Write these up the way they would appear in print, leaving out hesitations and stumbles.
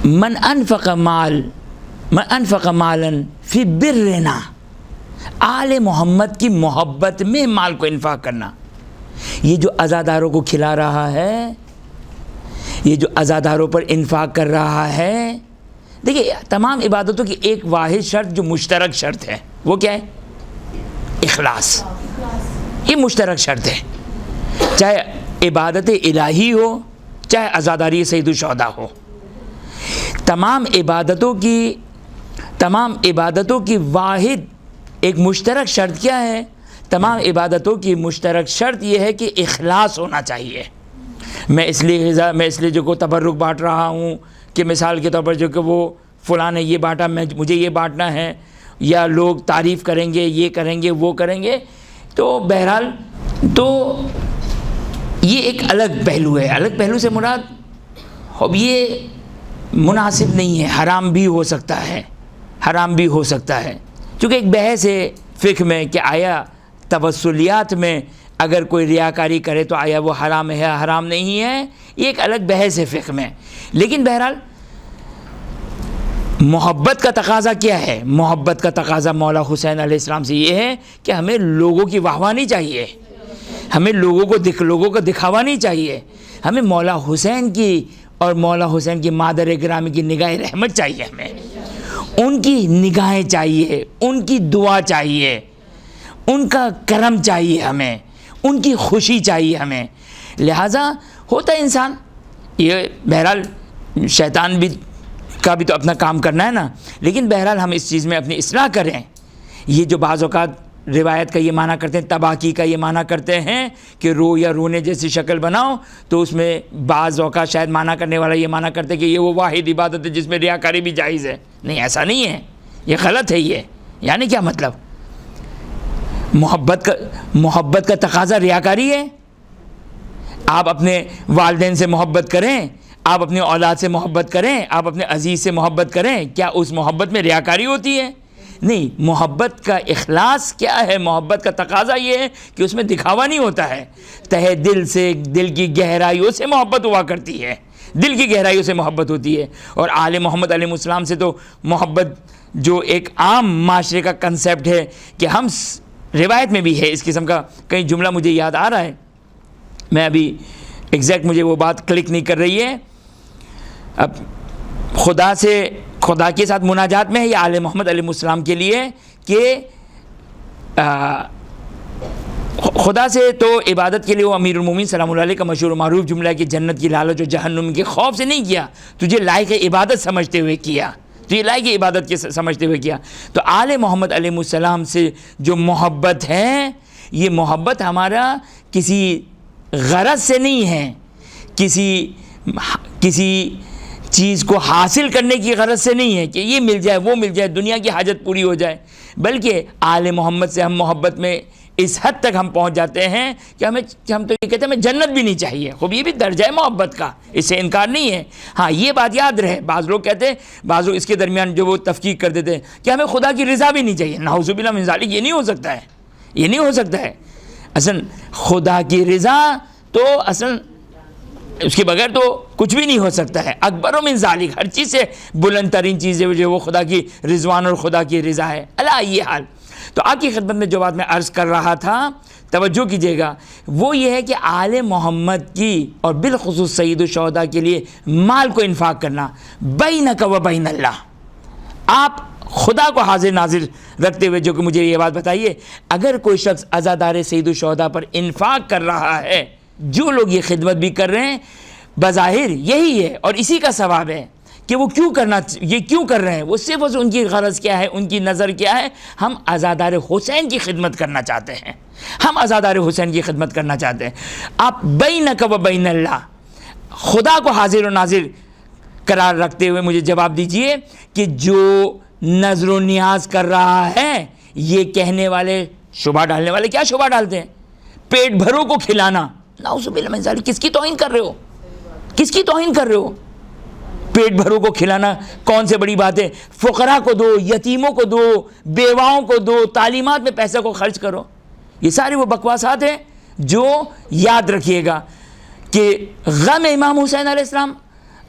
من انفق مالا فی برنا، آل محمد کی محبت میں مال کو انفاق کرنا. یہ جو عزاداروں کو کھلا رہا ہے، یہ جو عزاداروں پر انفاق کر رہا ہے، دیکھیے تمام عبادتوں کی ایک واحد شرط جو مشترک شرط ہے وہ کیا ہے؟ اخلاص. یہ مشترک شرط ہے، چاہے عبادت الہی ہو چاہے عزاداری سید الشہداء ہو. تمام عبادتوں کی واحد ایک مشترک شرط کیا ہے؟ تمام عبادتوں کی مشترک شرط یہ ہے کہ اخلاص ہونا چاہیے. میں اس لیے جو کو تبرک بانٹ رہا ہوں کہ مثال کے طور پر جو کہ وہ فلاں نے یہ بانٹا، مجھے یہ بانٹنا ہے، یا لوگ تعریف کریں گے، یہ کریں گے، وہ کریں گے. تو بہرحال تو یہ ایک الگ پہلو ہے. الگ پہلو سے مراد اب یہ مناسب نہیں ہے، حرام بھی ہو سکتا ہے. چونکہ ایک بحث ہے فقہ میں کہ آیا توسلیات میں اگر کوئی ریاکاری کرے تو آیا وہ حرام ہے حرام نہیں ہے، یہ ایک الگ بحث ہے فقہ میں. لیکن بہرحال محبت کا تقاضا کیا ہے؟ محبت کا تقاضا مولا حسین علیہ السلام سے یہ ہے کہ ہمیں لوگوں کی واہواہ نہیں چاہیے، ہمیں لوگوں کو دکھاوا نہیں چاہیے، ہمیں مولا حسین کی اور مولا حسین کی مادر گرامی کی نگاہ رحمت چاہیے، ہمیں ان کی نگاہیں چاہیے، ان کی دعا چاہیے، ان کا کرم چاہیے، ہمیں ان کی خوشی چاہیے ہمیں. لہٰذا ہوتا ہے انسان، یہ بہرحال شیطان کا بھی تو اپنا کام کرنا ہے نا، لیکن بہرحال ہم اس چیز میں اپنی اصلاح کریں. یہ جو بعض اوقات روایت کا یہ معنی کرتے ہیں، تباکی کا یہ معنی کرتے ہیں کہ رو یا رونے جیسی شکل بناؤ، تو اس میں بعض اوقات شاید معنی کرنے والا یہ معنی کرتے ہیں کہ یہ وہ واحد عبادت ہے جس میں ریاکاری بھی جائز ہے. نہیں، ایسا نہیں ہے، یہ غلط ہے. یہ یعنی کیا مطلب؟ محبت کا تقاضا ریاکاری ہے؟ آپ اپنے والدین سے محبت کریں، آپ اپنی اولاد سے محبت کریں، آپ اپنے عزیز سے محبت کریں، کیا اس محبت میں ریاکاری ہوتی ہے؟ نہیں. محبت کا اخلاص کیا ہے؟ محبت کا تقاضا یہ ہے کہ اس میں دکھاوا نہیں ہوتا ہے، تہہ دل سے، دل کی گہرائیوں سے محبت ہوا کرتی ہے، دل کی گہرائیوں سے محبت ہوتی ہے. اور آل محمد علیہ السلام سے تو محبت جو ایک عام معاشرے کا کنسیپٹ ہے کہ ہم، روایت میں بھی ہے اس قسم کا کئی جملہ مجھے یاد آ رہا ہے، میں ابھی ایگزیکٹ مجھے وہ بات کلک نہیں کر رہی ہے. اب خدا کے ساتھ مناجات میں ہے یہ آل محمد علیہ السلام کے لیے کہ خدا سے تو عبادت کے لیے وہ امیر المومنین سلام اللہ علیہ کا مشہور و معروف جملہ ہے کہ جنت کی لالچ و جہنم کے خوف سے نہیں کیا، تجھے لائق عبادت سمجھتے ہوئے کیا، تو یہ لائق عبادت کے سمجھتے ہوئے کیا. تو آل محمد علیہ السلام سے جو محبت ہے، یہ محبت ہمارا کسی غرض سے نہیں ہے، کسی چیز کو حاصل کرنے کی غرض سے نہیں ہے کہ یہ مل جائے وہ مل جائے، دنیا کی حاجت پوری ہو جائے، بلکہ آل محمد سے ہم محبت میں اس حد تک ہم پہنچ جاتے ہیں کہ ہم تو یہ کہتے ہیں ہمیں جنت بھی نہیں چاہیے. خوب یہ بھی درجہ ہے محبت کا، اس سے انکار نہیں ہے. ہاں یہ بات یاد رہے، بعض لوگ کہتے ہیں، بعض لوگ اس کے درمیان جو وہ تفکیک کر دیتے ہیں کہ ہمیں خدا کی رضا بھی نہیں چاہیے. نعوذ باللہ من ذالک، یہ نہیں ہو سکتا ہے، یہ نہیں ہو سکتا ہے. اصل خدا کی رضا تو اصل اس کے بغیر تو کچھ بھی نہیں ہو سکتا ہے. اکبر من ذالک، ہر چیز سے بلند ترین چیز ہے جو وہ خدا کی رضوان اور خدا کی رضا ہے. اللہ یہ حال. تو آپ کی خدمت میں جو بات میں عرض کر رہا تھا، توجہ کیجیے گا، وہ یہ ہے کہ آل محمد کی اور بالخصوص سید الشہداء کے لیے مال کو انفاق کرنا بینک و بین اللہ. آپ خدا کو حاضر ناظر رکھتے ہوئے جو کہ مجھے یہ بات بتائیے، اگر کوئی شخص عزادار سید الشہداء پر انفاق کر رہا ہے، جو لوگ یہ خدمت بھی کر رہے ہیں، بظاہر یہی ہے اور اسی کا ثواب ہے کہ وہ یہ کیوں کر رہے ہیں. وہ صرف ان کی غرض کیا ہے، ان کی نظر کیا ہے؟ ہم عزادار حسین کی خدمت کرنا چاہتے ہیں، ہم عزادار حسین کی خدمت کرنا چاہتے ہیں. آپ بینک و بین اللہ، خدا کو حاضر و ناظر قرار رکھتے ہوئے مجھے جواب دیجئے کہ جو نظر و نیاز کر رہا ہے، یہ کہنے والے، شبہ ڈالنے والے کیا شبہ ڈالتے ہیں؟ پیٹ بھروں کو کھلانا. نعوذ باللہ من ذالک، کس کی توہین کر رہے ہو؟ کس کی توہین کر رہے ہو؟ پیٹ بھروں کو کھلانا کون سے بڑی بات ہے؟ فقراء کو دو، یتیموں کو دو، بیواؤں کو دو، تعلیمات میں پیسے کو خرچ کرو. یہ ساری وہ بکواسات ہیں جو یاد رکھیے گا کہ غم امام حسین علیہ السلام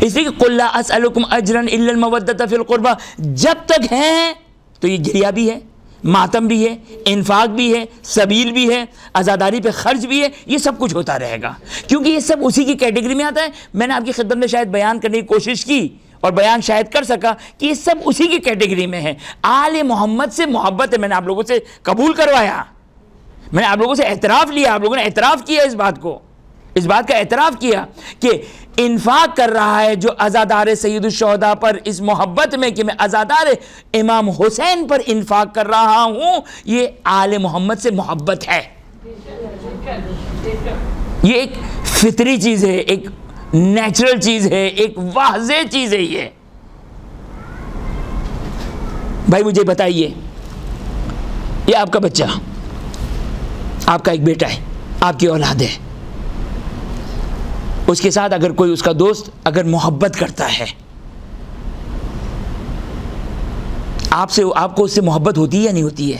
اس لیے کہ قل لا اسألکم اجرا الا المودۃ فی القربى جب تک ہیں تو یہ گریا بھی ہے، ماتم بھی ہے، انفاق بھی ہے، سبیل بھی ہے، عزاداری پہ خرچ بھی ہے، یہ سب کچھ ہوتا رہے گا، کیونکہ یہ سب اسی کی کیٹیگری میں آتا ہے۔ میں نے آپ کی خدمت میں شاید بیان کرنے کی کوشش کی اور بیان شاید کر سکا کہ یہ سب اسی کی کیٹیگری میں ہے۔ آل محمد سے محبت ہے، میں نے آپ لوگوں سے قبول کروایا، میں نے آپ لوگوں سے اعتراف لیا، آپ لوگوں نے اعتراف کیا اس بات کو، اس بات کا اعتراف کیا کہ انفاق کر رہا ہے جو عزادار سید الشہداء پر اس محبت میں کہ میں عزادار امام حسین پر انفاق کر رہا ہوں، یہ آل محمد سے محبت ہے۔ یہ ایک فطری چیز ہے، ایک نیچرل چیز ہے، ایک واضح چیز ہے۔ یہ بھائی مجھے بتائیے، یہ آپ کا بچہ، آپ کا ایک بیٹا ہے، آپ کی اولاد ہے، اس کے ساتھ اگر کوئی اس کا دوست اگر محبت کرتا ہے، آپ کو اس سے محبت ہوتی ہے یا نہیں ہوتی ہے؟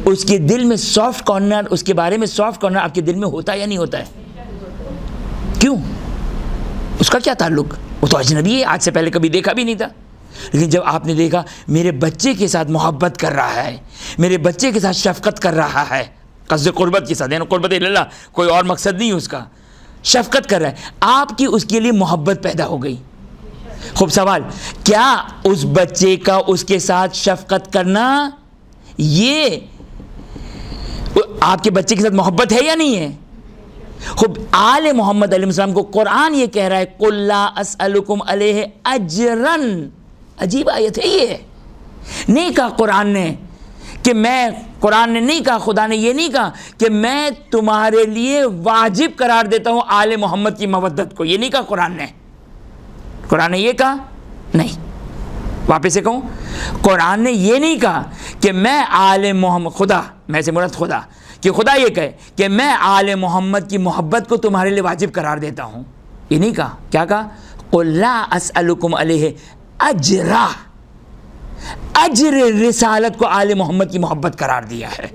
اس کے دل میں سافٹ کارنر، اس کے بارے میں سافٹ کارنر آپ کے دل میں ہوتا ہے یا نہیں ہوتا ہے؟ کیوں؟ اس کا کیا تعلق؟ وہ تو اجنبی ہے، آج سے پہلے کبھی دیکھا بھی نہیں تھا، لیکن جب آپ نے دیکھا میرے بچے کے ساتھ محبت کر رہا ہے، میرے بچے کے ساتھ شفقت کر رہا ہے، قصد قربت کے ساتھ، یعنی قربت اللہ، کوئی اور مقصد نہیں اس کا، شفقت کر رہا ہے، آپ کی اس کے لیے محبت پیدا ہو گئی۔ خوب سوال، کیا اس بچے کا اس کے ساتھ شفقت کرنا یہ آپ کے بچے کے ساتھ محبت ہے یا نہیں ہے؟ خوب آل محمد علیہ السلام کو قرآن یہ کہہ رہا ہے قل لا اسألکم علیہ اجرا، عجیب آیت ہے یہ، نہیں کہا قرآن نے کہ قرآن نے نہیں کہا، خدا نے یہ نہیں کہا کہ میں تمہارے لیے واجب قرار دیتا ہوں آل محمد کی مودت کو، یہ نہیں کہا قرآن نے۔ قرآن نے یہ کہا نہیں، واپس سے کہوں، قرآن نے یہ نہیں کہا کہ میں آل محمد، خدا، میں سے مراد خدا، کہ خدا یہ کہے کہ میں آل محمد کی محبت کو تمہارے لیے واجب قرار دیتا ہوں، یہ نہیں کہا۔ کیا کہا؟ قل لا اسألکم علیہ اجرا، اجر رسالت کو آل محمد کی محبت قرار دیا ہے۔